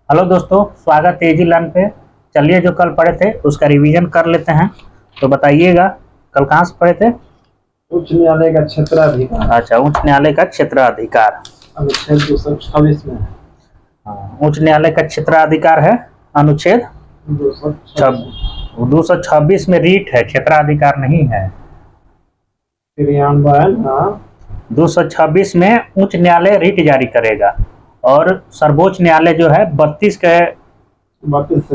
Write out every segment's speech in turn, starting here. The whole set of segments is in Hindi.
हेलो दोस्तों, स्वागत है एजी लर्न पे। चलिए, जो कल पढ़े थे उसका रिवीजन कर लेते हैं। तो बताइएगा, कल कहाँ से पढ़े थे? उच्च न्यायालय का क्षेत्राधिकार। अच्छा, उच्च न्यायालय का क्षेत्राधिकार अनुच्छेद 226 में है। हाँ, उच्च न्यायालय का क्षेत्राधिकार है अनुच्छेद 226 में रीट है, क्षेत्राधिकार नहीं है। क्रियान्वयन 226 में उच्च न्यायालय रीट जारी करेगा और सर्वोच्च न्यायालय जो है 32 से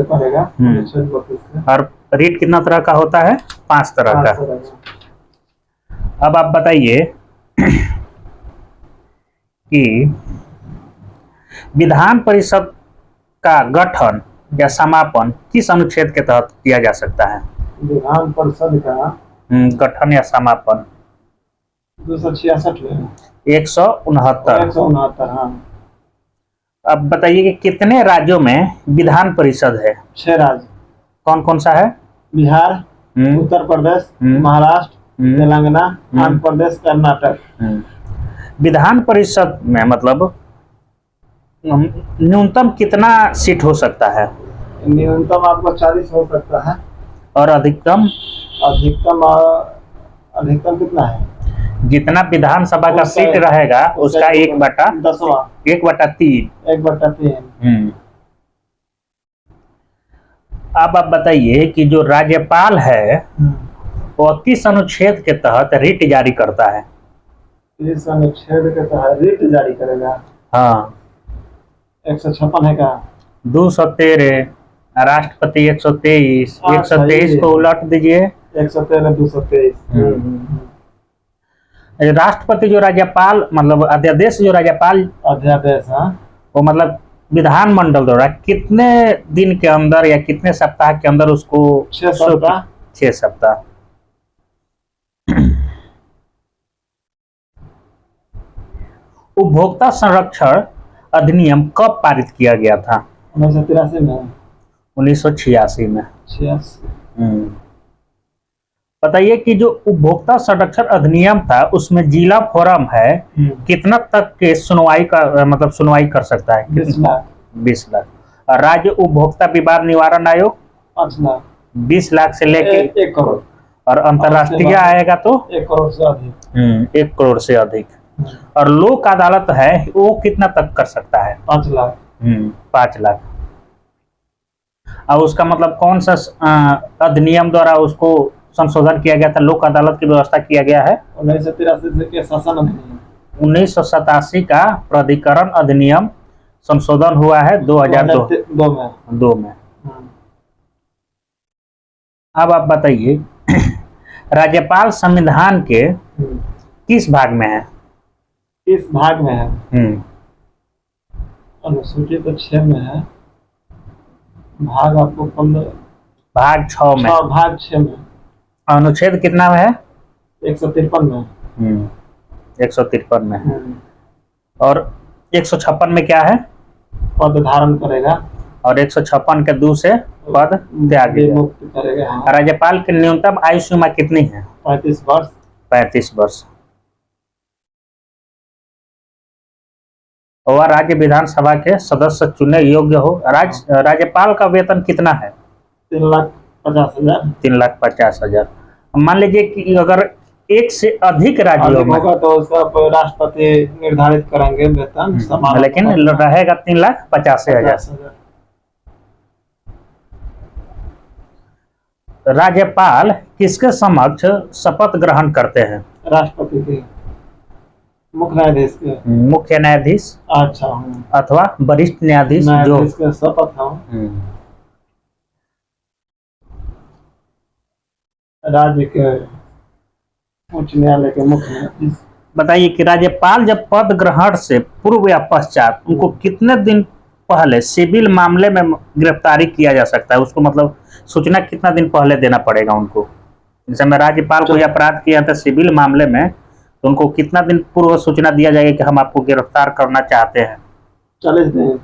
करेगा। अनुच्छेद 32 से। और रीट कितना तरह का होता है? 5 तरह का। अब आप बताइए कि विधान परिषद का गठन या समापन किस अनुच्छेद के तहत किया जा सकता है? विधान परिषद का गठन या समापन 266 में 169। हाँ। अब बताइए कि कितने राज्यों में विधान परिषद है? 6 राज्य। कौन कौन सा है? बिहार, उत्तर प्रदेश, महाराष्ट्र, तेलंगाना, आंध्र प्रदेश, कर्नाटक। विधान परिषद में मतलब न्यूनतम कितना सीट हो सकता है? न्यूनतम आपको 40 हो सकता है। और अधिकतम? अधिकतम कितना है? जितना विधानसभा का सीट रहेगा उसका 1/10 1/3। अब आप बताइए कि जो राज्यपाल है वो किस अनुच्छेद के तहत रिट जारी करता है? इस अनुच्छेद के तहत रिट जारी करेगा। हाँ, 156 है का? 213। राष्ट्रपति 123। 123 को उलट दीजिए। 113 223। राष्ट्रपति जो राज्यपाल मतलब अध्यादेश जो राज्यपाल अध्यादेश वो मतलब विधानमंडल द्वारा कितने दिन के अंदर या कितने सप्ताह के अंदर उसको 6 सप्ताह। 6 सप्ताह। उपभोक्ता संरक्षण अधिनियम कब पारित किया गया था? 1983 में। 1986 में। 86। बताइए कि जो उपभोक्ता संरक्षण अधिनियम था उसमें जिला फोरम है कितना तक के सुनवाई कर सकता है? 20 लाख। 20 लाख। और राज्य उपभोक्ता विवाद निवारण आयोग 5 लाख। 20 लाख से लेके 1 करोड़। और अंतर्राष्ट्रीय आएगा तो 1 करोड़ से अधिक। 1 करोड़ से अधिक। और लोक अदालत है वो कितना तक कर सकता है? 5 लाख। 5 लाख। और उसका मतलब कौन सा अधिनियम द्वारा उसको संशोधन किया गया था, लोक अदालत की व्यवस्था किया गया है? 1983 के शासन अधिनियम। 1987 का प्राधिकरण अधिनियम संशोधन हुआ है 2002 में। अब आप बताइए राज्यपाल संविधान के किस भाग में है? किस भाग में है? अनुसूची तो 6 में है। भाग आपको भाग 6 में। भाग 6 में। अनुच्छेद कितना में है? 153 में। 153 में है। और 156 में क्या है? पद धारण करेगा। और 156 के 2 से पद त्याग करेगा। राज्यपाल की न्यूनतम आयु सीमा कितनी है? 35 वर्ष। 35 वर्ष। और राज्य विधानसभा के सदस्य चुने योग्य हो। राज्यपाल का वेतन कितना है? 3,50,000। 3,50,000। मान लीजिए कि अगर एक से अधिक राज्यों में होगा तो उसका राष्ट्रपति निर्धारित करेंगे वेतन, लेकिन रहेगा 3,50,000। राज्यपाल किसके समक्ष शपथ ग्रहण करते हैं? राष्ट्रपति के। मुख्य न्यायाधीश के। मुख्य न्यायाधीश। अच्छा। अथवा वरिष्ठ न्यायाधीश जो शपथ राज्य के उच्च न्यायालय के मुख्य न्यायाधीश। बताइए कि राज्यपाल जब पद ग्रहण से पूर्व या पश्चात उनको कितने दिन पहले सिविल मामले में गिरफ्तारी किया जा सकता है? उसको मतलब सूचना कितना दिन पहले देना पड़ेगा उनको? जैसे मैं राज्यपाल को अपराध किया था सिविल मामले में तो उनको कितना दिन पूर्व सूचना दिया जाएगा कि हम आपको गिरफ्तार करना चाहते हैं? 40 दिन।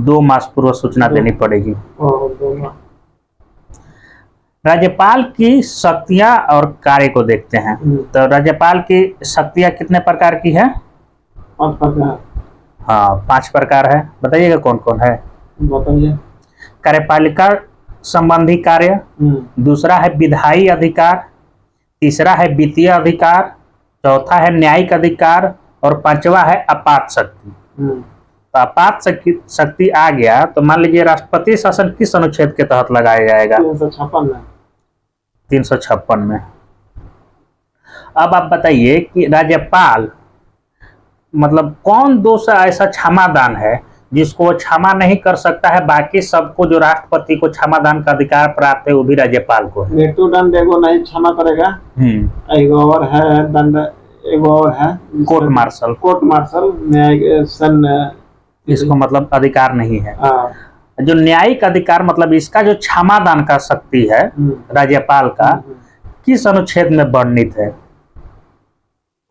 2 मास पूर्व सूचना देनी पड़ेगी। राज्यपाल की शक्तियां और कार्य को देखते हैं। तो राज्यपाल की शक्तियां कितने प्रकार की है? 5 प्रकार। हाँ, 5 प्रकार है। बताइएगा कौन कौन है? बताइए। कार्यपालिका संबंधी कार्य, दूसरा है विधायी अधिकार, तीसरा है वित्तीय अधिकार, चौथा है न्यायिक अधिकार और पांचवा है आपात शक्ति। तो आपात शक्ति आ गया तो मान लीजिए राष्ट्रपति शासन किस अनुच्छेद के तहत लगाया जाएगा? 356 में। 356 में। अब आप बताइए कि राज्यपाल मतलब कौन दोष ऐसा क्षमादान है जिसको क्षमा नहीं कर सकता है, बाकी सबको जो राष्ट्रपति को क्षमादान का अधिकार प्राप्त है वो भी राज्यपाल को है। मृत्युदंड एगो नहीं क्षमा करेगा। एगो और है दंड, एगो और है कोर्ट मार्शल। कोर्ट मार्शल न्यायिक इसको मतलब अधिकार नहीं है। जो न्यायिक अधिकार मतलब इसका जो क्षमादान का शक्ति है राज्यपाल का किस अनुच्छेद में वर्णित है?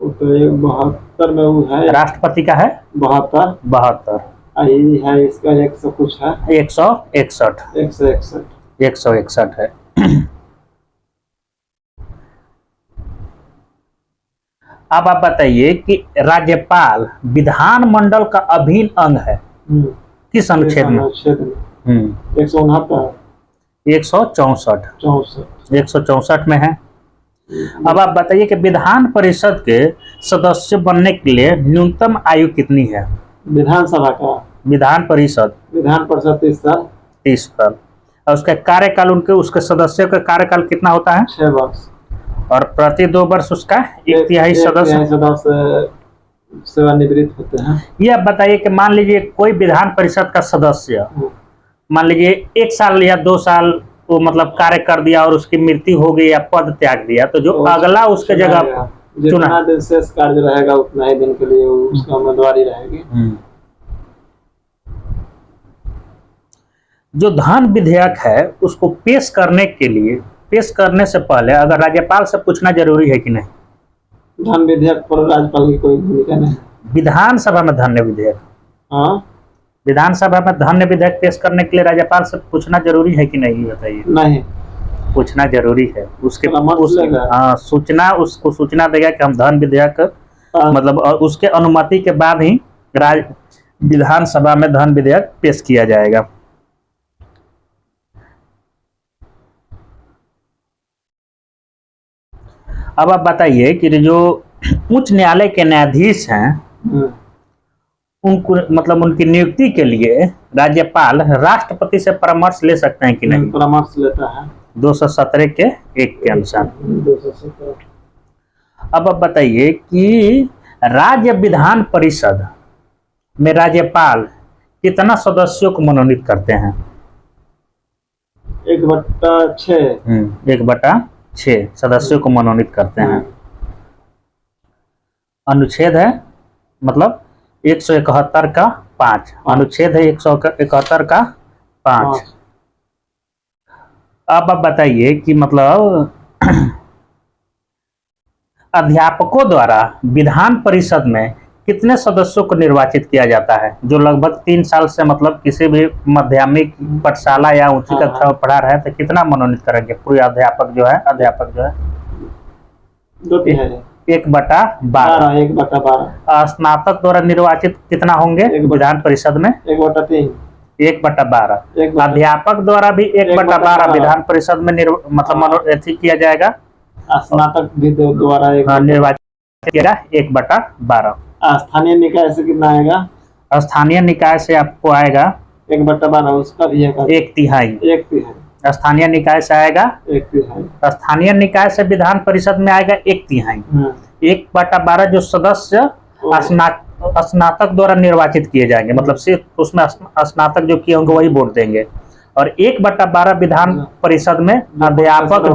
तो 72 में वो है। राष्ट्रपति का है 72 है इसका 100 कुछ है 161 है। अब आप बताइए कि राज्यपाल विधानमंडल का अभिन्न अंग है किस अनुच्छेद में? 164 में है। अब आप बताइए कि विधान परिषद के सदस्य बनने के लिए न्यूनतम आयु कितनी है? विधानसभा का विधान परिषद 30 साल। 30 साल। और उसका कार्यकाल उसके सदस्यों का कार्यकाल कितना होता है? 6 वर्ष। और प्रति 2 वर्ष उसका 1/3 सदस्य सेवानिवृत्त होते हैं। ये आप बताइए कि मान लीजिए कोई विधान परिषद का सदस्य मान लीजिए 1 साल या 2 साल वो मतलब कार्य कर दिया और उसकी मृत्यु हो गई या पद त्याग दिया, तो जो अगला उसके जगह जितना दिन शेष कार्य रहेगा उतना ही दिन के लिए उसका उम्मीदवारी रहेगी। जो धन विधेयक है उसको पेश करने से पहले अगर राज्यपाल से पूछना जरूरी है कि नहीं? धन विधेयक पर राज्यपाल की कोई भूमिका नहीं। विधानसभा में धन्य विधेयक, विधानसभा में धन्य विधेयक पेश करने के लिए राज्यपाल से पूछना जरूरी है कि नहीं? बताइए। नहीं, पूछना जरूरी है। उसके सूचना उसको सूचना देगा कि हम धन विधेयक मतलब और उसके अनुमति के बाद ही विधानसभा में धन विधेयक पेश किया जाएगा। अब आप बताइए कि जो उच्च न्यायालय के न्यायाधीश हैं उनको मतलब उनकी नियुक्ति के लिए राज्यपाल राष्ट्रपति से परामर्श ले सकते हैं कि नहीं? परामर्श लेता है 217 के 1 के अनुसार। 217। अब आप बताइए कि राज्य विधान परिषद में राज्यपाल कितना सदस्यों को मनोनीत करते हैं? 1/6। 1/6 सदस्यों को मनोनीत करते हैं। अनुच्छेद है मतलब 171 का 5। अनुच्छेद है 171 का 5। अब आप बताइए कि मतलब अध्यापकों द्वारा विधान परिषद में कितने सदस्यों को निर्वाचित किया जाता है? जो लगभग 3 साल से मतलब किसी भी माध्यमिक पाठशाला या उच्च कक्षा में पढ़ा रहा है तो कितना मनोनीत करेंगे? पूरे अध्यापक जो है 1/12। 1/12। स्नातक द्वारा निर्वाचित कितना होंगे विधान परिषद में? 1/3। 1/12। अध्यापक द्वारा भी 1/12 विधान परिषद में मतलब किया जाएगा। स्नातक भी द्वारा निर्वाचित किया 1/12। स्थानीय निकाय से कितना आएगा? स्थानीय निकाय से आपको आएगा 1/12। उसका भी 1/3। स्थानीय निकाय से आएगा 1/3। स्थानीय निकाय से विधान परिषद में आएगा 1/3। 1/12 जो सदस्य स्नातक द्वारा निर्वाचित किए जाएंगे मतलब सिर्फ उसमें स्नातक जो किए होंगे वही वोट देंगे। और 1/12 विधान परिषद में अध्यापक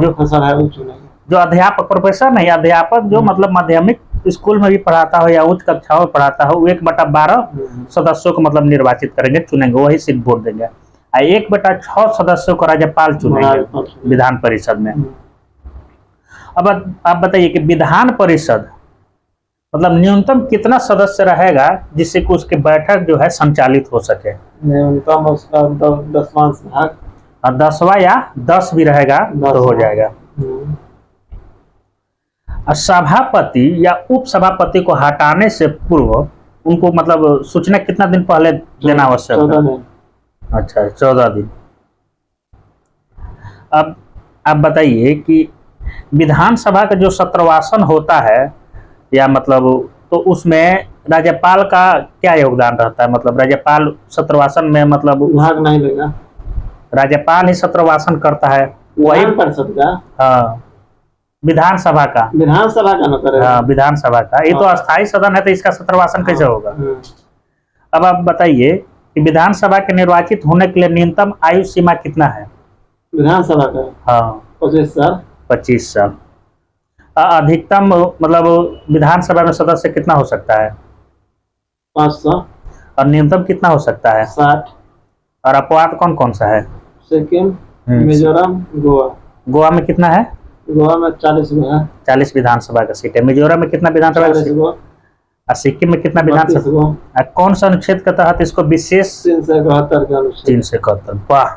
जो अध्यापक प्रोफेसर नहीं अध्यापक जो मतलब माध्यमिक स्कूल में भी पढ़ाता हो या उच्च कक्षाओं में पढ़ाता हो 1/12 सदस्यों को मतलब निर्वाचित करेंगे, चुनेंगे, वही सिर्फ वोट देंगे। 1/6 सदस्यों को राज्यपाल चुनेंगे विधान परिषद में। अब आप बताइए कि विधान परिषद मतलब न्यूनतम कितना सदस्य रहेगा जिससे कि उसकी बैठक जो है संचालित हो सके? न्यूनतम उसका 10वां भाग। 10वां या 10 भी रहेगा तो हो जाएगा। सभापति या उप सभापति को हटाने से पूर्व उनको मतलब सूचना कितना दिन पहले देना आवश्यक है? अच्छा, 14 दिन। अब आप बताइए कि विधानसभा का जो सत्रवासन होता है, या मतलब, तो उसमें राज्यपाल का क्या योगदान रहता है? मतलब राज्यपाल सत्रवासन में, मतलब भाग नहीं लेगा। राज्यपाल ही सत्रवासन करता है, वही। विधान परिषद का, हाँ, विधानसभा का। विधानसभा का न करेगा। हाँ, विधानसभा का। ये तो हाँ। अस्थाई सदन है, तो इसका सत्रवासन कैसे होगा? अब आप बताइए कि विधानसभा के निर्वाचित होने के लिए न्यूनतम आयु सीमा कितना है? विधानसभा का हाँ, 25 साल। 25 साल। अधिकतम मतलब विधानसभा में सदस्य कितना हो सकता है? 500। और न्यूनतम कितना हो सकता है? 60। और अपवाद कौन कौन सा है? सिक्किम, मिजोरम, गोवा। गोवा में कितना है? गोवा में 40 गो है। 40 विधानसभा का सीट है। मिजोरम में कितना विधानसभा का 40 सीट? गो। और सिक्किम में कितना 32 विधानसभा? गो। और कौन सा अनुच्छेद के तहत इसको विशेष? 371 का अनुच्छेद। 371। वाह।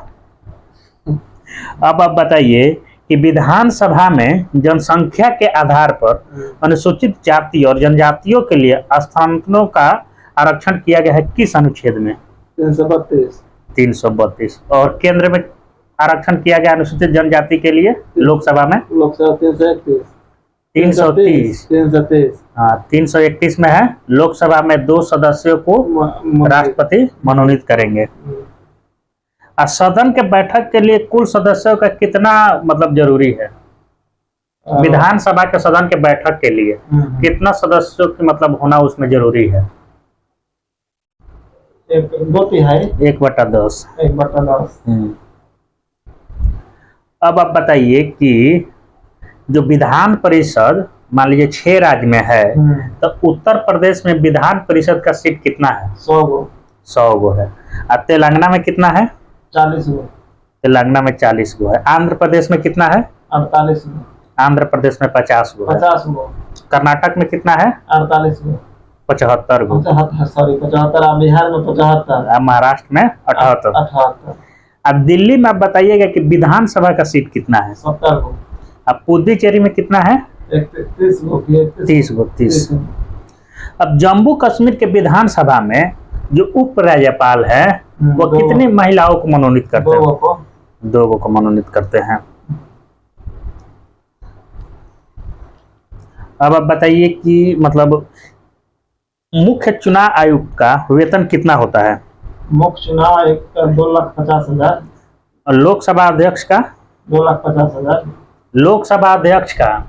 अब आप बताइए कि विधानसभा में जनसंख्या के आधार पर अनुसूचित जाति और जनजातियों के लिए स्थानांतरों का आरक्षण किया गया है किस अनुच्छेद में? 332। 332। और केंद्र में आरक्षण किया गया अनुसूचित जनजाति के लिए लोकसभा में? लोकसभा 331। 330। 330। हाँ, 331 में है। लोकसभा में 2 सदस्यों को राष्ट्रपति मनोनीत करेंगे। और सदन के बैठक के लिए कुल सदस्यों का कितना मतलब जरूरी है? विधानसभा के सदन के बैठक के लिए कितना सदस्यों की मतलब होना उसमें जरूरी है? 2/3। 1/10। 1/10। अब आप बताइए कि जो विधान परिषद मान लीजिए 6 राज्य में है, तो उत्तर प्रदेश में विधान परिषद का सीट कितना है? 100 गो। 100 गो है। और तेलंगाना में कितना है? 40 गो। तेलंगाना में 40 गो है। आंध्र प्रदेश में कितना है? 48 गो। आंध्र प्रदेश में 50 गो है। 50 गो। कर्नाटक में कितना है? 48 गो। 75 गो। 75, सॉरी 75। बिहार में 75। महाराष्ट्र में 78। 78। अब दिल्ली में आप बताइएगा कि विधानसभा का सीट कितना है? 70 गो। अब पुदुचेरी में कितना है? 30 गो। 30 गो। 30। अब जम्मू कश्मीर के विधानसभा में जो उप राज्यपाल है वो कितनी महिलाओं को मनोनीत करते हैं? 2 गो को मनोनीत करते हैं। अब आप बताइए कि मतलब मुख्य चुनाव आयुक्त का वेतन कितना होता है? मुख्य चुनाव आयुक्त का 2,50,000। और लोकसभा अध्यक्ष का? 2,50,000। लोकसभा अध्यक्ष का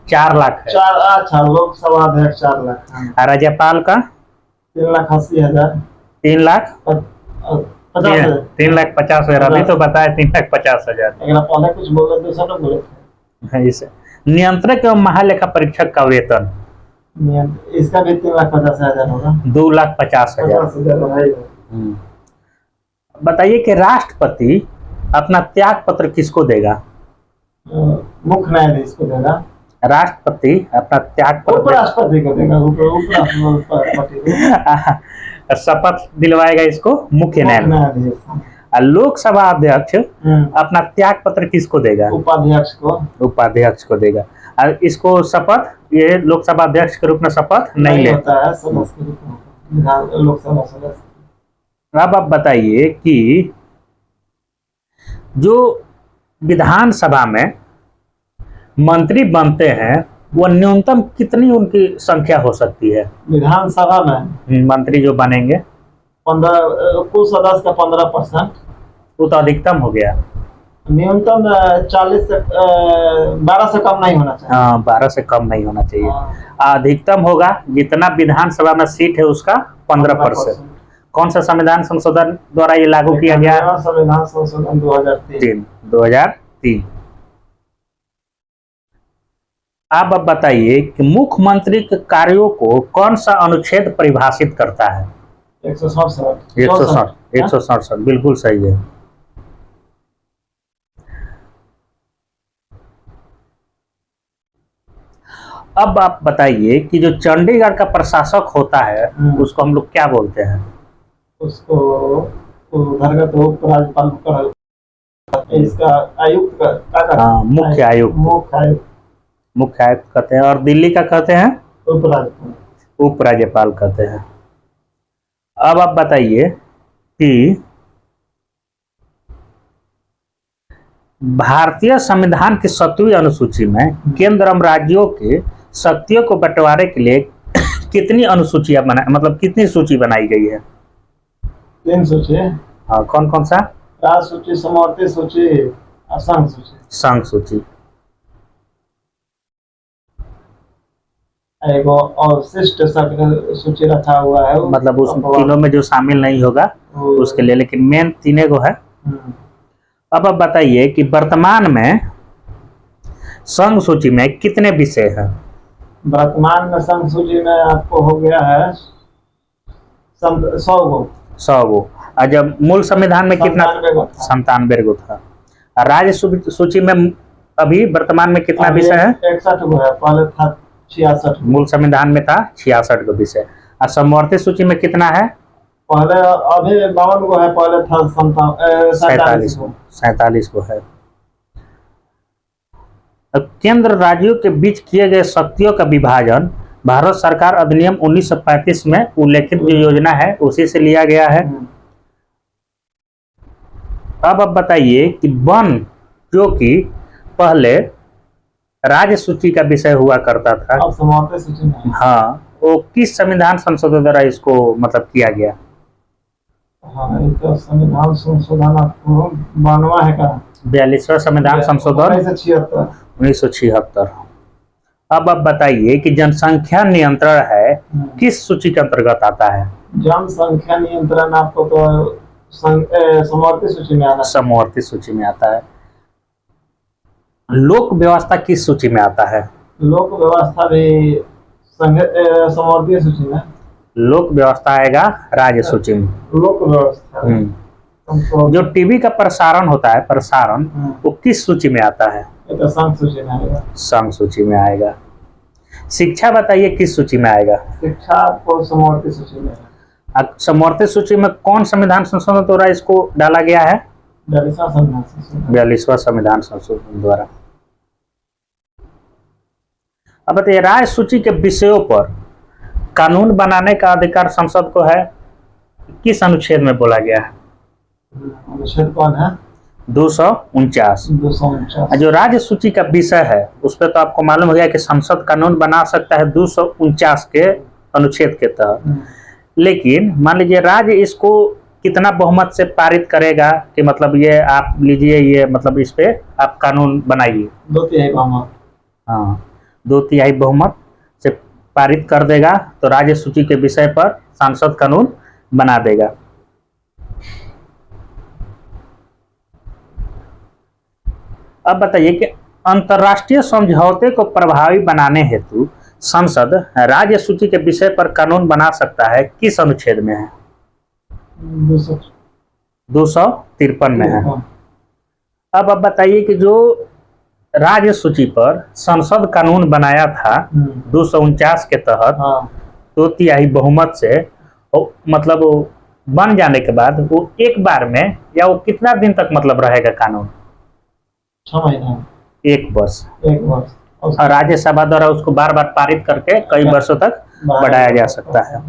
4 लाख है। 4। अच्छा, लोकसभा अध्यक्ष 4 लाख। और राज्यपाल का? 3,80,000। 3 लाख 50,000। 3,50,000। अभी तो बताया 3,50,000। पहले कुछ बोले तो सब बोले थे। इसे नियंत्रक एवं महालेखा परीक्षक का वेतन? इसका भी 3,50,000 होगा। 2,50,000। बताइए कि राष्ट्रपति अपना त्याग पत्र किसको देगा? मुख्य न्यायाधीश को देगा। राष्ट्रपति अपना त्याग पत्र उपराष्ट्रपति को देगा। उपराष्ट्रपति को शपथ दिलवाएगा इसको मुख्य न्यायाधीश। लोकसभा अध्यक्ष अपना त्याग पत्र किसको देगा? उपाध्यक्ष को। उपाध्यक्ष को देगा। और इसको शपथ, ये लोकसभा अध्यक्ष के रूप में शपथ नहीं लेता है, सदस्य के रूप में, लोकसभा सदस्य। अब आप बताइए कि जो विधानसभा में मंत्री बनते हैं वो न्यूनतम कितनी उनकी संख्या हो सकती है? विधानसभा में मंत्री जो बनेंगे 15, कुल सदस्य का 15%। वो तो अधिकतम हो गया। न्यूनतम 40 से 12 से कम नहीं होना चाहिए। हाँ, 12 से कम नहीं होना चाहिए। अधिकतम होगा जितना विधानसभा में सीट है उसका 15%। कौन सा संविधान संशोधन द्वारा ये लागू किया गया? संविधान संशोधन 2003। आप अब बताइए कि मुख्यमंत्री के कार्यों को कौन सा अनुच्छेद परिभाषित करता है? 167। बिल्कुल सही है। अब आप बताइए कि जो चंडीगढ़ का प्रशासक होता है उसको हम लोग क्या बोलते हैं? उसको उधर का तो उपराज्यपाल, इसका आयुक्त का हाँ, मुख्य आयुक्त। मुख्य आयुक्त कहते हैं। और दिल्ली का कहते हैं उपराज्यपाल कहते हैं। अब आप बताइए कि भारतीय संविधान की 7वीं अनुसूची में केंद्र एवं राज्यों के शक्तियों को बंटवारे के लिए कितनी अनुसूचियां बना मतलब कितनी सूची बनाई गई है? 3 सूची। हाँ, कौन कौन सा? राज सूची, समवर्ती सूची और संघ सूची। संघ सूची। एगो अवशिष्ट सूची रखा हुआ है, मतलब उस तीनों में जो शामिल नहीं होगा उसके लिए, लेकिन मेन तीन को है। अब आप बताइए कि वर्तमान में संघ सूची में कितने विषय हैं? वर्तमान में संघ सूची में आपको हो गया है 100 गो। और जब मूल संविधान में कितना? 97 गो था। और राज्य सूची में अभी वर्तमान में कितना विषय है? 61 गो है, पहले था 66। मूल संविधान में था 66 गो विषय। और समवर्ती सूची में कितना है? पहले अभी 52 गो है, पहले था 47 गो है। केंद्र राज्यों के बीच किए गए शक्तियों का विभाजन भारत सरकार अधिनियम 1935 में उल्लेखित जो योजना है उसी से लिया गया है। अब आप बताइए कि वन जो कि पहले राज्य सूची का विषय हुआ करता था, अब समवर्ती सूची में। हाँ, वो किस संविधान संशोधन द्वारा इसको मतलब किया गया? हाँ, ये तो संविधान संशोधन 92वां है का 42वां संविधान संशोधन 1976। अब आप बताइए कि जनसंख्या नियंत्रण है किस सूची के अंतर्गत आता है? जनसंख्या नियंत्रण आपको तो समवर्ती सूची में आना। समवर्ती सूची में आता है। लोक व्यवस्था किस सूची में आता है? लोक व्यवस्था भी समवर्ती सूची में। लोक व्यवस्था आएगा राज्य सूची में। लोक व्यवस्था जो टीवी का प्रसारण होता है, प्रसारण वो किस सूची में आता है? तो संघ सूची में आएगा। संघ सूची में आएगा। शिक्षा बताइए किस सूची में आएगा? शिक्षा को समवर्ती सूची में। समवर्ती सूची में कौन संविधान संशोधन द्वारा इसको डाला गया है? 42वां संविधान संशोधन द्वारा। अब बताइए राज्य सूची के विषयों पर कानून बनाने का अधिकार संसद को है, किस अनुच्छेद में बोला गया है? अनुच्छेद कौन है? 249। जो राज्य सूची का विषय है उस पर तो आपको मालूम हो गया कि संसद कानून बना सकता है 249 के अनुच्छेद के तहत। लेकिन मान लीजिए राज्य इसको कितना बहुमत से पारित करेगा कि मतलब ये आप लीजिए, ये मतलब इस पे आप कानून बनाइए। 2/3 बहुमत। हाँ, 2/3 बहुमत से पारित कर देगा तो राज्य सूची के विषय पर संसद कानून बना देगा। अब बताइए कि अंतर्राष्ट्रीय समझौते को प्रभावी बनाने हेतु संसद राज्य सूची के विषय पर कानून बना सकता है, किस अनुच्छेद में है? 253 में है। अब आप बताइए कि जो राज्य सूची पर संसद कानून बनाया था 249 के तहत 2/3 बहुमत से, मतलब बन जाने के बाद वो एक बार में या वो कितना दिन तक मतलब रहेगा कानून? 6 महीना। 1 वर्ष। 1 वर्ष। और राज्यसभा द्वारा उसको बार बार पारित करके कई वर्षों तक बढ़ाया जा सकता है।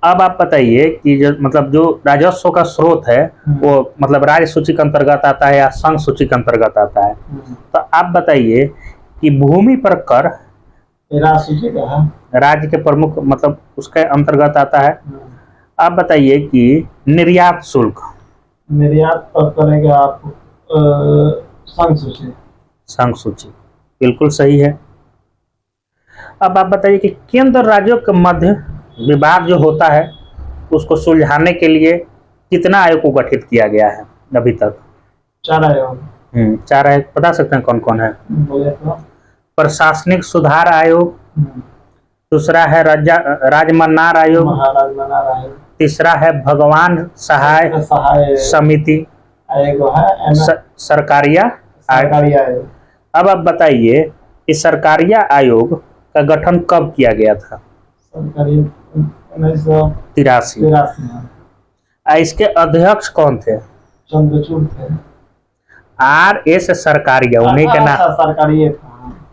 अब आप बताइए कि जो मतलब जो राजस्व का स्रोत है वो मतलब राज्य सूची के अंतर्गत आता है या संघ सूची के अंतर्गत आता है? तो आप बताइए कि भूमि पर कर राज्य के प्रमुख मतलब उसके अंतर्गत आता है। आप बताइए कि निर्यात शुल्क। निर्यात पर करेगा आप संघ सूची। संघ सूची बिल्कुल सही है। अब आप बताइए कि केंद्र राज्यों के मध्य विवाद जो होता है उसको सुलझाने के लिए कितना आयोग को गठित किया गया है अभी तक? 4 आयोग। 4 आयोग बता सकते हैं कौन कौन है? प्रशासनिक सुधार आयोग, दूसरा है राजमन्नार आयोग, तीसरा है भगवान सहाय समिति, सरकारिया आयोग। अब आप बताइए कि सरकारिया आयोग का गठन कब किया गया था? 1983। इसके अध्यक्ष कौन थे? चंद्रचूड़ थे। RS सरकारिया, उन्हीं का नाम सरकारिया।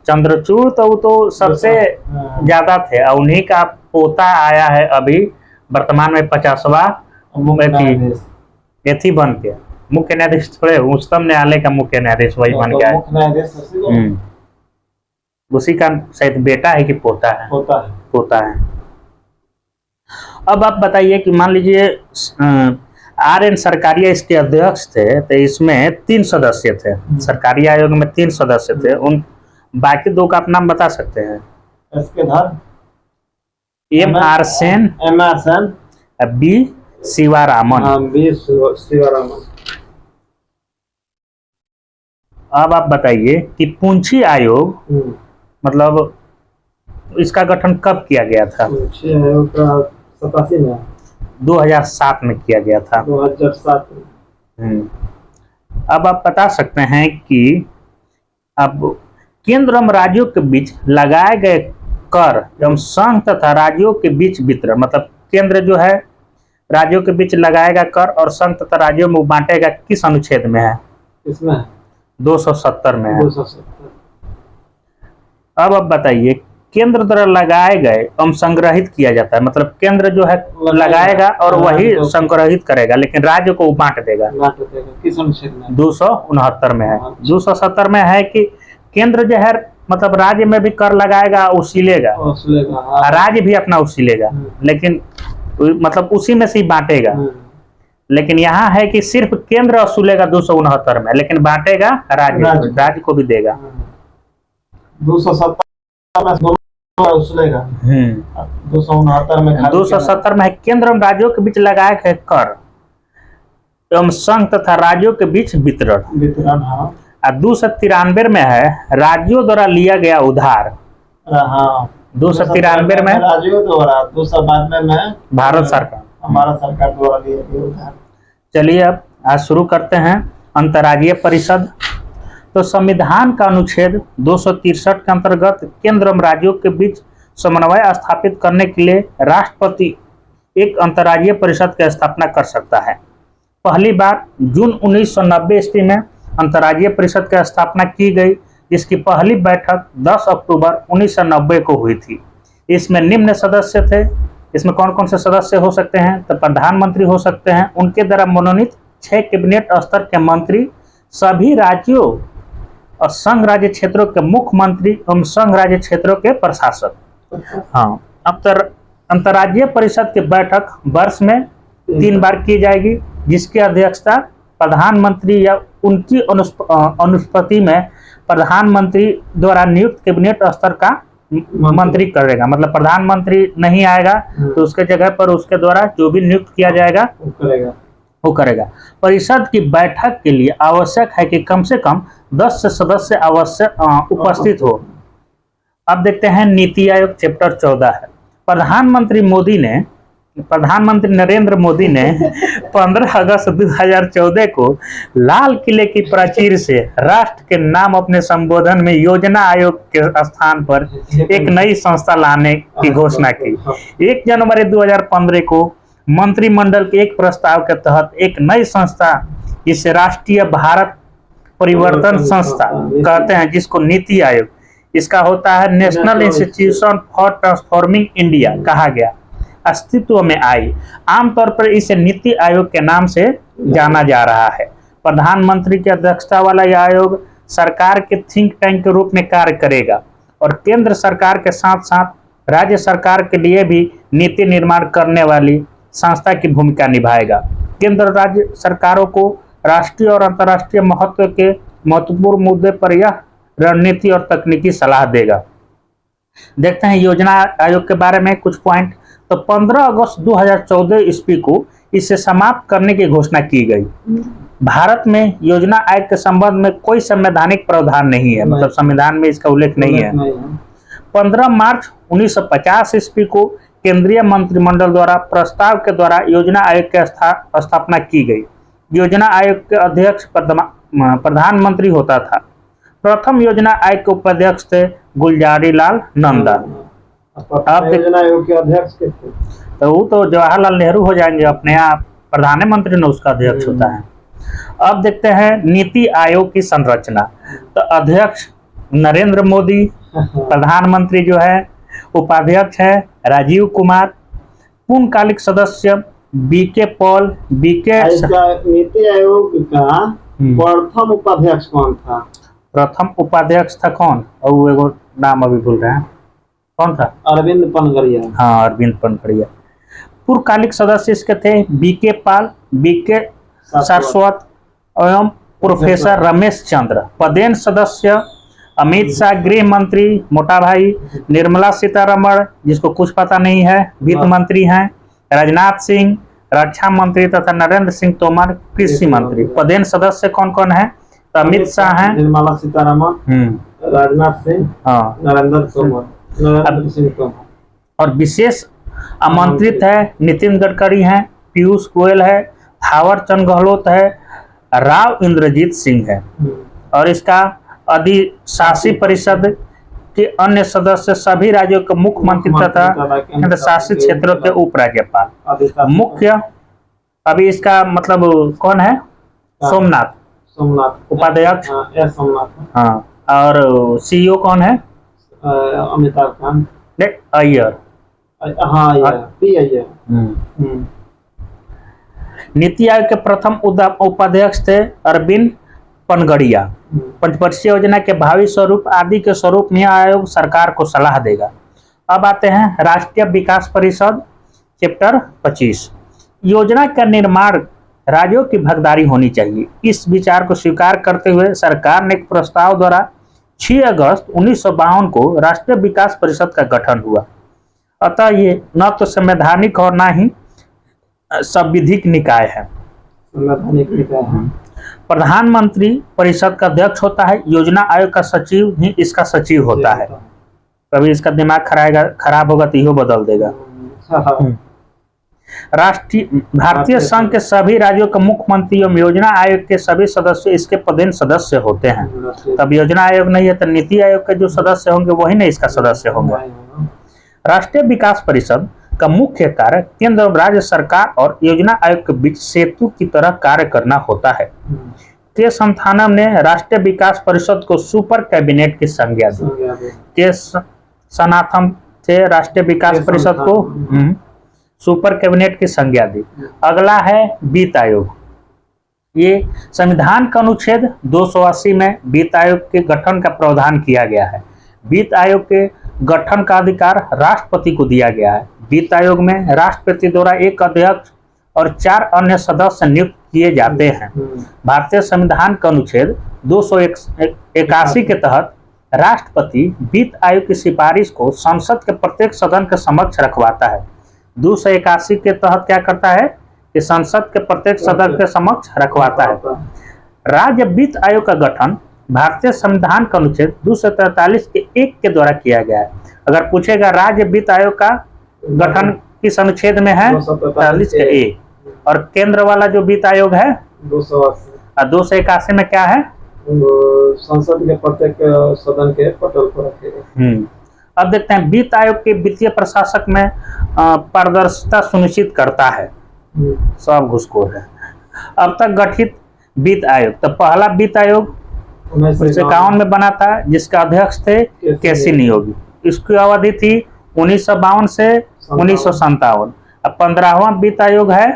चंद्रचूड़ तो वो तो सबसे ज्यादा थे। उन्हीं का पोता आया है अभी वर्तमान में 50वां एथी बन के। मुख्य न्यायाधीश थोड़े, उच्चतम न्यायालय का मुख्य न्यायाधीश वही बन गया है। मुख्य न्यायाधीश उसी का शायद बेटा है कि पोता है? पोता है। अब आप बताइए कि मान लीजिए RN सरकारिया इसके अध्यक्ष थे, तो इसमें 3 सदस्य थे, सरकारी आयोग में 3 सदस्य थे। उन बाकी 2 का आप नाम बता सकते हैं? MR Sen, B शिवारामन। अब आप बताइए कि पूंछी आयोग मतलब इसका गठन कब किया गया था? 2007 में किया गया था। 2007। अब आप बता सकते हैं कि अब केंद्र एवं राज्यों के बीच लगाए गए कर एवं संघ तथा राज्यों के बीच वितरण, मतलब केंद्र जो है राज्यों के बीच लगाएगा कर और संघ तथा राज्यों में बांटेगा, किस अनुच्छेद में है? इसमें 270 में है। 270। अब आप बताइए केंद्र द्वारा लगाए गए एवं संग्रहित किया जाता है, मतलब केंद्र जो है लगाएगा और वही संग्रहित करेगा, लेकिन राज्य को बांट देगा। किस अनुच्छेद में? 269 में है। 270 में है कि केंद्र जो है मतलब राज्य में भी कर लगाएगा, उसीलेगा, राज्य भी अपना उसीलेगा, लेकिन मतलब उसी में से ही बांटेगा। लेकिन यहाँ है कि सिर्फ केंद्र वसूलेगा 269 में, लेकिन बांटेगा राज्य को भी देगा। 270 में है केंद्र एवं राज्यों के बीच लगाए गए कर एवं संघ तथा राज्यों के बीच वितरण। और 293 में है राज्यों द्वारा लिया गया उधार। 293 में राज्यों द्वारा, 292 में भारत सरकार द्वारा लिया गया उधार। चलिए अब आज शुरू करते हैं अंतर्राज्यीय परिषद। तो संविधान का अनुच्छेद 263 के अंतर्गत केंद्र एवं राज्यों के बीच समन्वय स्थापित करने के लिए राष्ट्रपति एक अंतर्राज्यीय परिषद की स्थापना कर सकता है। पहली बार जून 1990 ईस्वी में अंतर्राज्यीय परिषद की स्थापना की गई, जिसकी पहली बैठक 10 अक्टूबर 1990 को हुई थी। इसमें निम्न सदस्य थे। इसमें कौन कौन से सदस्य हो सकते हैं? तो प्रधानमंत्री हो सकते हैं, उनके द्वारा मनोनीत 6 कैबिनेट स्तर के मंत्री, सभी राज्यों और संघ राज्य क्षेत्रों के मुख्यमंत्री एवं संघ राज्य क्षेत्रों के प्रशासक। हाँ, अब अंतर्राज्यीय परिषद की बैठक वर्ष में 3 बार की जाएगी, जिसकी अध्यक्षता प्रधानमंत्री या उनकी अनुपस्थिति में प्रधानमंत्री द्वारा नियुक्त कैबिनेट स्तर का मंत्री करेगा। मतलब प्रधानमंत्री नहीं आएगा तो उसके जगह पर उसके द्वारा जो भी नियुक्त किया जाएगा वो करेगा। परिषद की बैठक के लिए आवश्यक है कि कम से कम 10 सदस्य आवश्यक उपस्थित हो। अब देखते हैं नीति आयोग चैप्टर 14 है। प्रधानमंत्री नरेंद्र मोदी ने 15 अगस्त 2014 को लाल किले की प्राचीर से राष्ट्र के नाम अपने संबोधन में योजना आयोग के स्थान पर एक नई संस्था लाने की घोषणा की। 1 जनवरी 2015 को मंत्रिमंडल के एक प्रस्ताव के तहत एक नई संस्था, जिसे राष्ट्रीय भारत परिवर्तन संस्था कहते हैं, जिसको नीति आयोग, इसका होता है national institution for transforming India, कहा गया, अस्तित्व में आई। आमतौर पर इसे नीति आयोग के नाम से जाना जा रहा है। प्रधानमंत्री की अध्यक्षता वाला यह आयोग सरकार के थिंक टैंक के रूप में कार्य करेगा और केंद्र सरकार के साथ साथ राज्य सरकार के लिए भी नीति निर्माण करने वाली संस्था की भूमिका निभाएगा। केंद्र राज्य सरकारों को राष्ट्रीय और अंतर्राष्ट्रीय महत्व के महत्वपूर्ण मुद्दे पर यह रणनीति और तकनीकी सलाह देगा। देखते हैं योजना आयोग के बारे में कुछ पॉइंट। तो 15 अगस्त 2014 ईस्वी को इसे समाप्त करने की घोषणा की गई। भारत में योजना आयोग के संबंध में कोई संवैधानिक प्रावधान नहीं है, मतलब संविधान में इसका उल्लेख नहीं है। 15 मार्च 1950 ईस्वी को केंद्रीय मंत्रिमंडल द्वारा प्रस्ताव के द्वारा योजना आयोग की स्थापना की गई। योजना आयोग के अध्यक्ष प्रधानमंत्री होता था। प्रथम योजना आयोग के उपाध्यक्ष थे गुलजारीलाल नंदा। अब योजना आयोग के अध्यक्ष के थे तो वो तो जवाहरलाल नेहरू हो जाएंगे अपने आप, प्रधानमंत्री ने उसका अध्यक्ष होता है। अब देखते हैं नीति आयोग की संरचना। तो अध्यक्ष नरेंद्र मोदी, प्रधानमंत्री जो है, उपाध्यक्ष है राजीव कुमार, पूर्णकालिक सदस्य बीके पॉल, बीके इसका नीति आयोग का प्रथम उपाध्यक्ष कौन था? प्रथम उपाध्यक्ष था कौन? और वो एगो नाम अभी भूल रहे हैं, कौन था? अरविंद पनगड़िया। हाँ, अरविंद पनगड़िया। पूर्वकालिक सदस्य इसके थे बीके पाल, बीके सारस्वत एवं प्रोफेसर रमेश चंद्र। पदेन सदस्य अमित शाह गृह मंत्री मोटा भाई, निर्मला सीतारमण जिसको कुछ पता नहीं है वित्त मंत्री हैं, राजनाथ सिंह रक्षा मंत्री तथा नरेंद्र सिंह तोमर कृषि मंत्री। पदेन सदस्य कौन कौन है? तो अमित शाह हैं, निर्मला सीतारमण, राजनाथ सिंह, हाँ, नरेंद्र सिंह तोमर। और विशेष आमंत्रित है नितिन गडकरी हैं, पीयूष गोयल है, थावर चंद गहलोत है, राव इंद्रजीत सिंह है। और इसका अधिशासी परिषद के अन्य सदस्य सभी राज्यों के मुख्यमंत्री तथा केंद्र शासित क्षेत्रों के उपराज्यपाल। मुख्य अभी इसका मतलब कौन है? सोमनाथ उपाध्यक्ष, हाँ। और सीईओ कौन है? अमिताभ कांत अय्यर, हाँ, अय्यर। नीति आयोग के प्रथम उपाध्यक्ष थे अरविंद पनगड़िया। पंचवर्षीय योजना के भावी स्वरूप आदि के स्वरूप में आयोग सरकार को सलाह देगा। अब आते हैं राष्ट्रीय विकास परिषद, चैप्टर 25। योजना का निर्माण राज्यों की भागीदारी होनी चाहिए। इस विचार को स्वीकार करते हुए सरकार ने एक प्रस्ताव द्वारा 6 अगस्त 1952 को राष्ट्रीय विकास परिषद का गठन हुआ। अतः ये न तो संवैधानिक और न ही संविधिक निकाय है। प्रधानमंत्री परिषद का अध्यक्ष होता है। योजना आयोग का सचिव ही इसका सचिव होता है। कभी इसका दिमाग खराब होगा तो इहो बदल देगा। भारतीय संघ के सभी राज्यों के मुख्यमंत्री एवं योजना आयोग के सभी सदस्य इसके पदेन सदस्य होते हैं। तब योजना आयोग नहीं है तो नीति आयोग के जो सदस्य होंगे वही नहीं इसका सदस्य होंगे। राष्ट्रीय विकास परिषद का मुख्य कार्य केंद्र और राज्य सरकार और योजना आयोग के बीच सेतु की तरह कार्य करना होता है। के संथानम ने राष्ट्रीय विकास परिषद को सुपर कैबिनेट की संज्ञा दी। के सनाथम थे राष्ट्रीय विकास परिषद को सुपर कैबिनेट की संज्ञा दी। अगला है वित्त आयोग। ये संविधान का अनुच्छेद 280 में वित्त आयोग के गठन का प्रावधान किया गया है। वित्त आयोग के गठन का अधिकार राष्ट्रपति को दिया गया है। वित्त आयोग में राष्ट्रपति द्वारा एक अध्यक्ष और 4 अन्य सदस्य नियुक्त किए जाते हैं। भारतीय संविधान का अनुच्छेद 281 के तहत राष्ट्रपति वित्त आयोग की सिफारिश को संसद के प्रत्येक सदन के समक्ष रखवाता है। 281 के तहत क्या करता है कि संसद के प्रत्येक सदन के समक्ष रखवाता है। राज्य वित्त आयोग का गठन भारतीय संविधान का अनुच्छेद 243 के 1 के द्वारा किया गया है। अगर पूछेगा राज्य वित्त आयोग का गठन किस अनुच्छेद में है? 243 के 1। और केंद्र वाला जो वित्त आयोग है 281 में क्या है? संसद के प्रत्येक सदन के पटल पर रखेगा। अब देखते हैं वित्त आयोग के वित्तीय प्रशासक में पारदर्शिता सुनिश्चित करता है। सब घुसखोर है। अब तक गठित वित्त आयोग, तो पहला वित्त आयोग 1951 में बना था जिसका अध्यक्ष थे केसी नियोगी। इसकी अवधि थी 1952 से 1957। अब 15वां वित्त आयोग है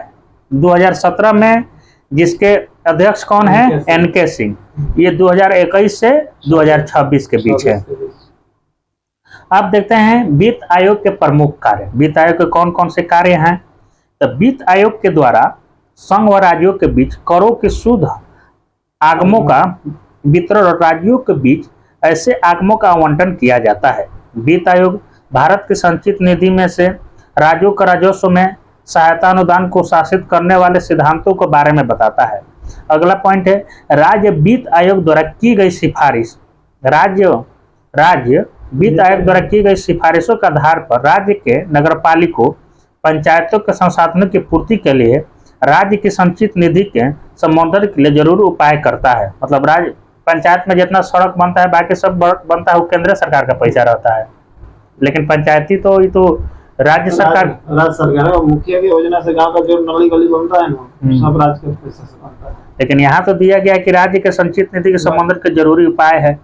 2017 में जिसके अध्यक्ष कौन है? एनके सिंह। ये 2021 से 2026 के बीच है। अब देखते हैं वित्त आयोग के प्रमुख कार्य। वित्त आयोग के कौन कौन से कार्य हैं? तो वित्त आयोग के द्वारा संघ व राज्यों के बीच करों के शुद्ध आगमों का वितरण और राज्यों के बीच ऐसे आगमों का आवंटन किया जाता है। वित्त आयोग भारत की संचित निधि में से राज्यों का राजस्व में सहायता अनुदान को शासित करने वाले सिद्धांतों के बारे में बताता है। अगला पॉइंट है राज्य वित्त आयोग द्वारा की गई सिफारिश। राज्य वित्त आयोग द्वारा की गई सिफारिशों के आधार पर राज्य के नगरपालिकों पंचायतों के संसाधनों की पूर्ति के लिए राज्य की संचित निधि के संवर्धन के लिए जरूर उपाय करता है। मतलब राज्य पंचायत में जितना सड़क बनता है बाकी सब बनता है वो केंद्र सरकार का पैसा रहता है, लेकिन पंचायती तो ये तो राज्य सरकार मुखिया की योजना से गांव का जो नली गली बनता है ना सब राज्य के पैसे से बनता है। लेकिन यहाँ तो दिया गया कि राज्य के संचित निधि के संवर्धन के जरूरी उपाय है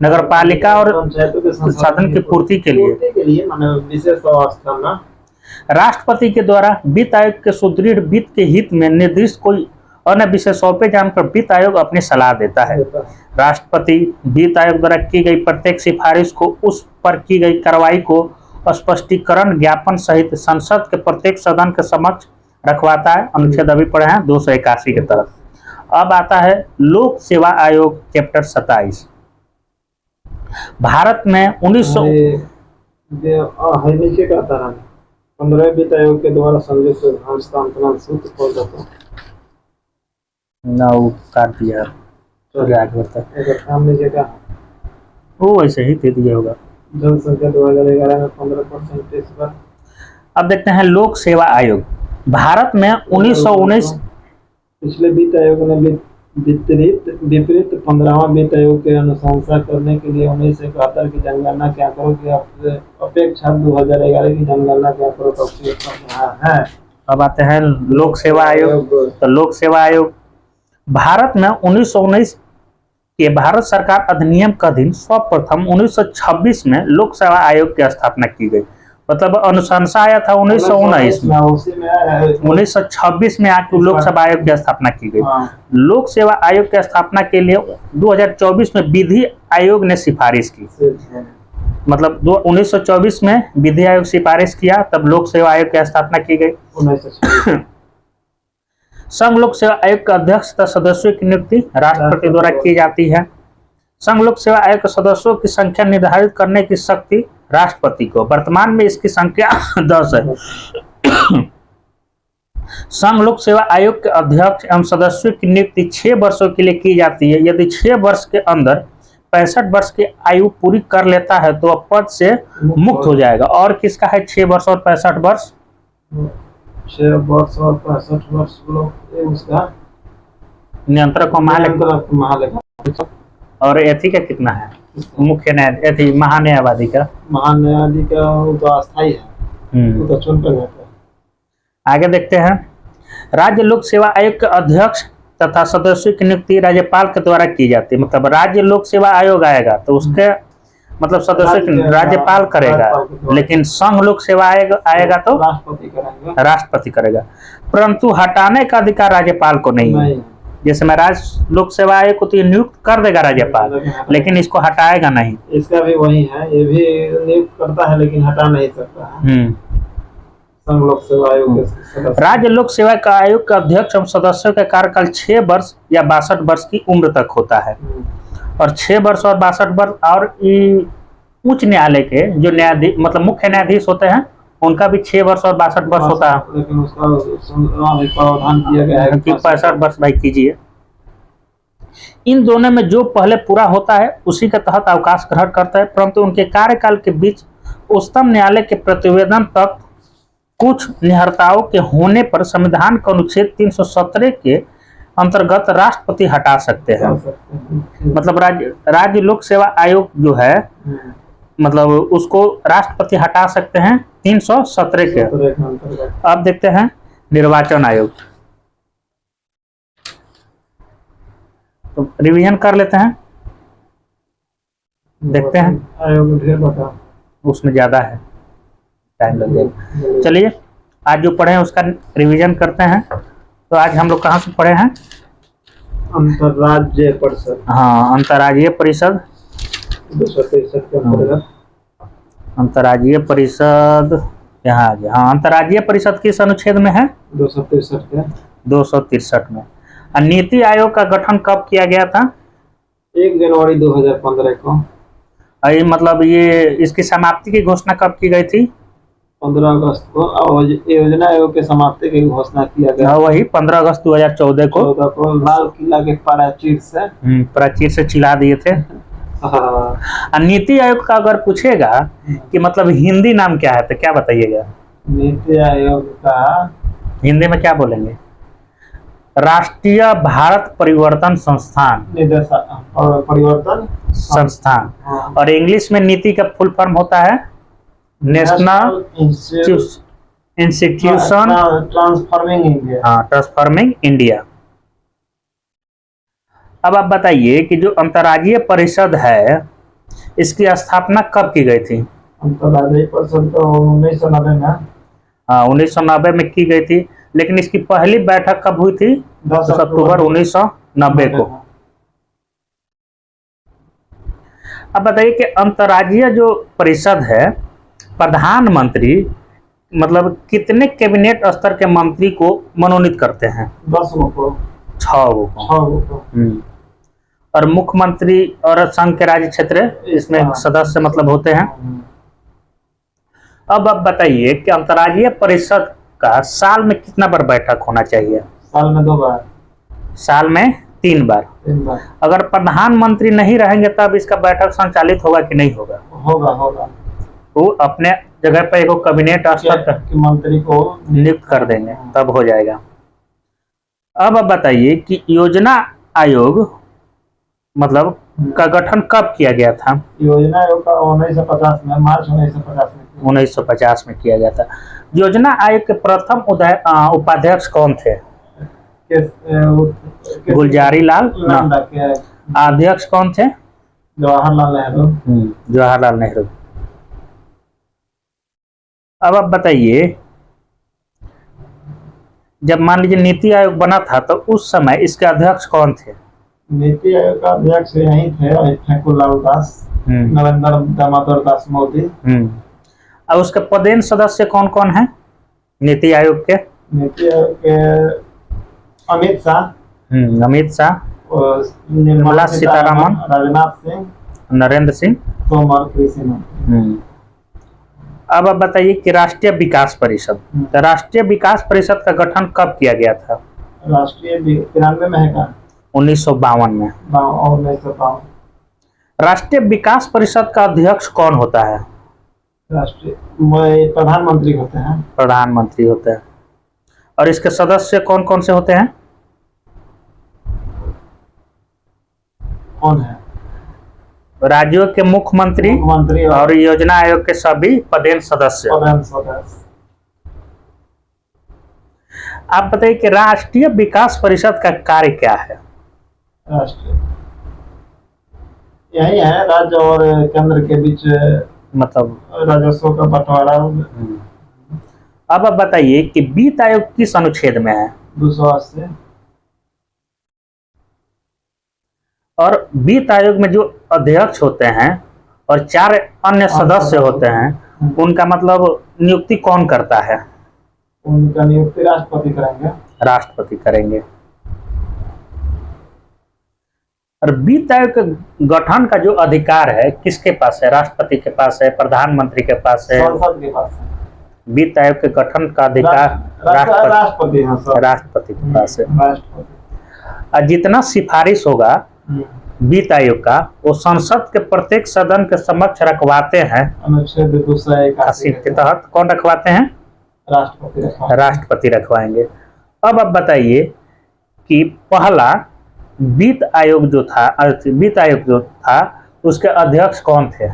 नगरपालिका और पंचायतों के संसाधन की पूर्ति के लिए माने विशेष व्यवस्था ना। राष्ट्रपति के द्वारा वित्त आयोग के सुदृढ़ वित्त के हित में निर्दिष्ट कोई अन्य विषय सौंपे जाने पर वित्त आयोग अपनी सलाह देता है। राष्ट्रपति वित्त आयोग द्वारा की गई प्रत्येक सिफारिश को, उस पर की गई कार्रवाई को स्पष्टीकरण ज्ञापन सहित संसद के प्रत्येक सदन के समक्ष रखवाता है। अनुच्छेद अभी पढ़े हैं 281 के तहत। अब आता है लोक सेवा आयोग चैप्टर 27। भारत में 1900 नीचे का तारा 15 वित्त आयोग के द्वारा संयुक्त हस्तांतरण सूत्र खोल देता नौ काट दिया काम नीचे का वो वैसे ही दे दिया होगा। जनसंख्या 2011 में 15% पर। अब देखते हैं लोक सेवा आयोग। भारत में 1919 पिछले वित्त आयोग ने विपरीत 15वां वित्त आयोग के अनुशंसा करने के लिए 1971 की जनगणना के आंकड़ों की अपेक्षा 2011 की जनगणना के आंकड़ों का उपयोग कर रहा है। अब आते हैं लोक सेवा आयोग। तो लोक सेवा आयोग भारत में 1919 के भारत सरकार अधिनियम का अधीन सर्वप्रथम 1926 में लोक सेवा आयोग की स्थापना की गई। मतलब अनुशंसा आया था 1919 में, 1926 में आकर लोक सेवा आयोग की स्थापना की गई। लोक सेवा आयोग की स्थापना के लिए 2024 में विधि आयोग ने सिफारिश की। मतलब 1924 में विधि आयोग सिफारिश किया, तब लोक सेवा आयोग की स्थापना की गई। संघ लोक सेवा आयोग के अध्यक्ष तथा सदस्यों की नियुक्ति राष्ट्रपति द्वारा की जाती है। संघ लोक सेवा आयोग के सदस्यों की संख्या निर्धारित करने की शक्ति राष्ट्रपति को। वर्तमान में इसकी संख्या 10 है। संघ लोक सेवा आयोग के अध्यक्ष एवं सदस्यों की नियुक्ति 6 वर्षों के लिए की जाती है। यदि 6 वर्ष के अंदर 65 वर्ष की आयु पूरी कर लेता है तो वह पद से मुक्त हो जाएगा। और किसका है 6 वर्ष और 65 वर्ष? 6 वर्ष और 65 वर्ष उसका नियंत्रक को महालेखा। और एथी का कितना है? मुख्य न्याय महान्यायवादी का वो तो अस्थायी है, वो तो चुन कर जाता है। आगे देखते हैं। राज्य लोक सेवा आयोग के अध्यक्ष तथा सदस्यों की नियुक्ति राज्यपाल के द्वारा की जाती है। मतलब राज्य लोक सेवा आयोग आएगा तो उसके मतलब सदस्यों की राज्यपाल करेगा, लेकिन संघ लोक सेवा आयोग आएगा तो राष्ट्रपति करेगा। परंतु हटाने का अधिकार राज्यपाल को नहीं है। जैसे मैं राज्य लोक सेवा आयोग को तो नियुक्त कर देगा राज्यपाल, लेकिन इसको हटाएगा नहीं। इसका भी वही है, ये भी नियुक्त करता है लेकिन हटा नहीं सकता है। संघ लोक सेवा आयोग राज्य लोक सेवा का आयोग के अध्यक्ष एवं सदस्यों का कार्यकाल 6 वर्ष या 62 वर्ष की उम्र तक होता है। और 6 वर्ष और 62 वर्ष और उच्च न्यायालय के जो न्यायाधीश मतलब मुख्य न्यायाधीश होते हैं उनका भी 6 वर्ष और 62 वर्ष होता है। लेकिन उसका प्रावधान किया गया है कि 65 वर्ष भाई कीजिए। इन दोनों में जो पहले पूरा होता है उसी के तहत अवकाश ग्रहण करता है, परंतु उनके कार्यकाल के बीच उच्चतम न्यायालय के प्रतिवेदन तक कुछ निहरताओं के होने पर संविधान के अनुच्छेद 317 के अंतर्गत राष्ट्रपति हटा सकते हैं। मतलब राज्य लोक सेवा आयोग जो है मतलब उसको राष्ट्रपति हटा सकते हैं 317 के। अब देखते हैं निर्वाचन आयोग। तो रिवीजन कर लेते हैं, देखते हैं। आयोग उसमें ज्यादा है, टाइम लगेगा। चलिए आज जो पढ़े हैं उसका रिवीजन करते हैं। तो आज हम लोग कहाँ से पढ़े हैं? अंतर्राज्यीय परिषद। हाँ, अंतर्राज्यीय परिषद 263 के अंतर्गत। अंतर्राज्यीय परिषद यहाँ आ गया। हाँ, अंतर्राज्यीय परिषद किस अनुच्छेद में है? 263 के। 263 में। और नीति आयोग का गठन कब किया गया था? 1 जनवरी 2015 को। मतलब ये इसकी समाप्ति की घोषणा कब की गई थी? 15 अगस्त को। और योजना आयोग के समाप्ति की घोषणा किया गया वही 15 अगस्त 2014 को लाल किला के प्राचीर से चिल्ला दिए थे। नीति आयोग का अगर पूछेगा कि मतलब हिंदी नाम क्या है तो क्या बताइएगा? नीति आयोग का हिंदी में क्या बोलेंगे? राष्ट्रीय भारत परिवर्तन संस्थान। परिवर्तन संस्थान। और इंग्लिश में नीति का फुल फॉर्म होता है नेशनल इंस्टीट्यूशन ट्रांसफॉर्मिंग इंडिया। हाँ, ट्रांसफॉर्मिंग इंडिया। अब आप बताइए कि जो अंतर्राज्यीय परिषद है इसकी स्थापना कब की गई थी? अंतर्राज्यीय परिषद तो 1990 में। हाँ 1990 में की गई थी, लेकिन इसकी पहली बैठक कब हुई थी? 10 10 अक्टूबर 1990 को। अब बताइए कि अंतर्राज्यीय जो परिषद है, प्रधानमंत्री मतलब कितने कैबिनेट स्तर के मंत्री को मनोनीत करते हैं? 10 को 6 को। और मुख्यमंत्री और संघ के राज्य क्षेत्र इसमें सदस्य मतलब होते हैं। अब आप बताइए कि अंतर्राज्यीय परिषद का साल में कितना बार बैठक होना चाहिए? साल में 2 बार। साल में 3 बार। 3 बार। अगर प्रधानमंत्री नहीं रहेंगे तब इसका बैठक संचालित होगा कि नहीं होगा? होगा। वो अपने जगह पर एक कैबिनेट स्तर के मंत्री को नियुक्त कर देंगे, तब हो जाएगा। अब आप बताइए कि योजना आयोग मतलब का गठन कब किया गया था? योजना आयोग का 1950 में, मार्च 1950 में किया गया था। योजना आयोग के प्रथम उपाध्यक्ष कौन थे? गुलजारी लाल नंदा। अध्यक्ष कौन थे? जवाहरलाल नेहरू। जवाहरलाल नेहरू। अब आप बताइए, जब मान लीजिए नीति आयोग बना था तो उस समय इसके अध्यक्ष कौन थे? नीति आयोग का अध्यक्ष यही थे ठाकुरलाल दास, नरेंद्र दामोदर दास मोदी। अब उसके पदेन सदस्य कौन कौन हैं नीति आयोग के? नीति आयोग के अमित शाह, निर्मला सीतारमण, राजनाथ सिंह, नरेंद्र सिंह तोमर, कृषि मंत्री। अब आप बताइए कि राष्ट्रीय विकास परिषद, तो राष्ट्रीय विकास परिषद का गठन कब किया गया था? राष्ट्रीय 93 में है का? 1952 में। 1952। राष्ट्रीय विकास परिषद का अध्यक्ष कौन होता है? राष्ट्रीय प्रधानमंत्री होते हैं। प्रधानमंत्री होते हैं। और इसके सदस्य कौन कौन से होते हैं? कौन है? राज्यों के मुख्यमंत्री और योजना आयोग के सभी पदेन सदस्य। आप बताइए कि राष्ट्रीय विकास परिषद का कार्य क्या है? राष्ट्रीय यही है, राज्य और केंद्र के बीच मतलब राजस्व का बंटवारा। अब आप बताइए कि वित्त आयोग किस अनुच्छेद में है? 280। और वित्त आयोग में जो अध्यक्ष होते हैं और 4 अन्य सदस्य होते हैं, उनका मतलब नियुक्ति कौन करता है? उनका नियुक्ति राष्ट्रपति करेंगे। राष्ट्रपति करेंगे। और वित्त आयोग के गठन का जो अधिकार है किसके पास है? राष्ट्रपति के पास है, प्रधानमंत्री के पास है, संसद के पास है। वित्त आयोग के गठन का अधिकार राष्ट्रपति के पास है। और जितना सिफारिश होगा वित्त आयोग का, वो संसद के प्रत्येक सदन के समक्ष रखवाते हैं। अनुच्छेद 281 के तहत कौन रखवाते हैं? राष्ट्रपति रखवाएंगे। अब आप बताइए कि पहला वित्त आयोग जो था उसके अध्यक्ष कौन थे?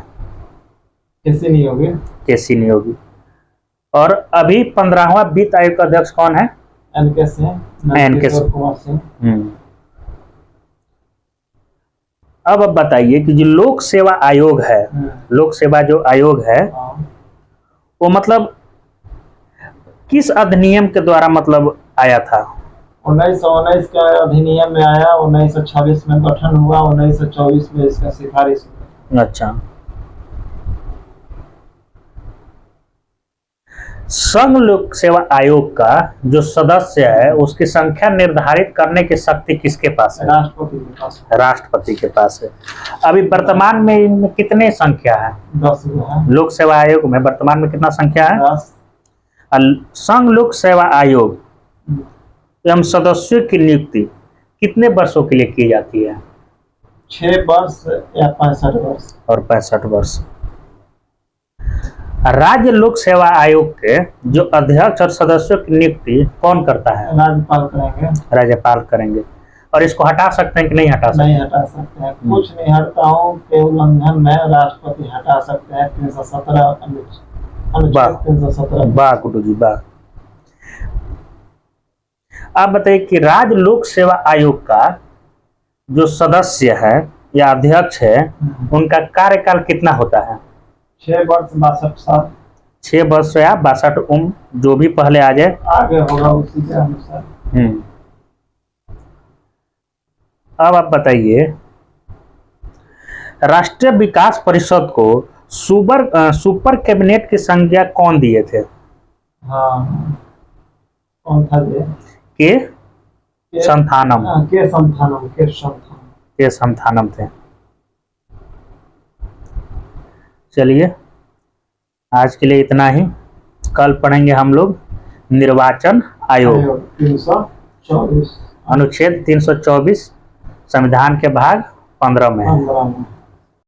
केसी नियोगी। और अभी 15वां वित्त आयोग का अध्यक्ष कौन है? एनके सिंह। अब बताइए कि जो लोक सेवा आयोग है, लोक सेवा जो आयोग है वो मतलब किस अधिनियम के द्वारा मतलब आया था? 1919 का अधिनियम में आया, 1926 में गठन हुआ, 1924 में इसका सिफारिश हुआ। अच्छा। संघ लोक सेवा आयोग का जो सदस्य है उसकी संख्या निर्धारित करने की शक्ति किसके पास है? राष्ट्रपति के पास। राष्ट्रपति के पास है। अभी वर्तमान में इनमें कितने संख्या है? 10 है। लोक सेवा आयोग में वर्तमान में कितना संख्या है? 10। संघ लोक सेवा आयोग एवं सदस्यों की नियुक्ति कितने वर्षों के लिए की जाती है? 6 वर्ष या 65 वर्ष। और 65 वर्ष। राज्य लोक सेवा आयोग के जो अध्यक्ष और सदस्यों की नियुक्ति कौन करता है? राज्यपाल करेंगे। राज्यपाल करेंगे। और इसको हटा सकते हैं कि नहीं हटा सकते? नहीं हटा सकते हैं। कुछ निहत्ताओं के उल्लंघन में राष्ट्रपति हटा सकते हैं। 317 वाह गुड्डू जी वाह। आप बताइए कि राज्य लोक सेवा आयोग का जो सदस्य है या अध्यक्ष है उनका कार्यकाल कितना होता है? 6 वर्ष 62 साल। 6 वर्ष या 62 उम्र जो भी पहले आ जाए। आगे होगा उसी के अनुसार। अब आप बताइए, राष्ट्रीय विकास परिषद को सुपर कैबिनेट की संज्ञा कौन दिए थे? हाँ, कौन था ये? के संथानम। हाँ, के संथानम थे। चलिए, आज के लिए इतना ही। कल पढ़ेंगे हम लोग निर्वाचन आयोग 324 अनुच्छेद 324 संविधान के भाग 15 में।